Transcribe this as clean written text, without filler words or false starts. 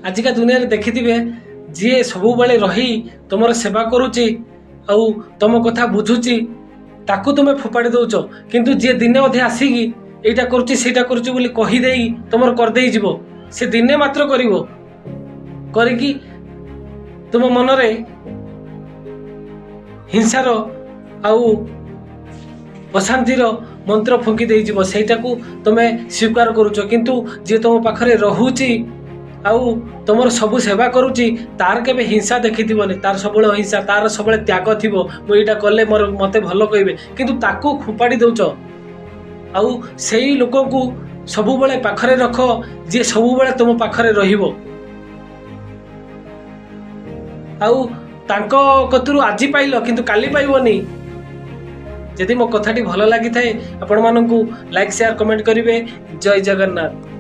आजिका दुनिया रे देखिथिबे जी सबु बेले रही तुमर सेवा करूची आउ तुम कथा बुझुची ताकू तुम फोपाड़ी दौच किंतु जी दिने अधे आसिकी एटा करूची सेटा करूची बोली कही देई तुमर कर देई जीवो से दिने मात्र करिवो करिकी तुम मनरे हिंसार आउ अशांतिर मंत्र फुंकी दे सेटा को तुम स्वीकार करुच किंतु जी तुम पाखरे रहुची आउ तुमर सबु सेवा करुची तार केबे हिंसा देखिथिबनी तार सबले अहिंसा तार सबले त्याग थिबो मु एटा कले मोर मते भलो कहबे किंतु ताकू खुपाड़ी दउच आउ सेही लोक को सबु बेले पाखरे रख जे सबु बेले तुम पाखरे रहिबो आउ तांको कतुरु आजि पाइलो किंतु काली पाइबोनी। जदि मो कथाटी भल लगी थाए आपण मानकु लाइक शेयर कमेंट करिवे। जय जगन्नाथ।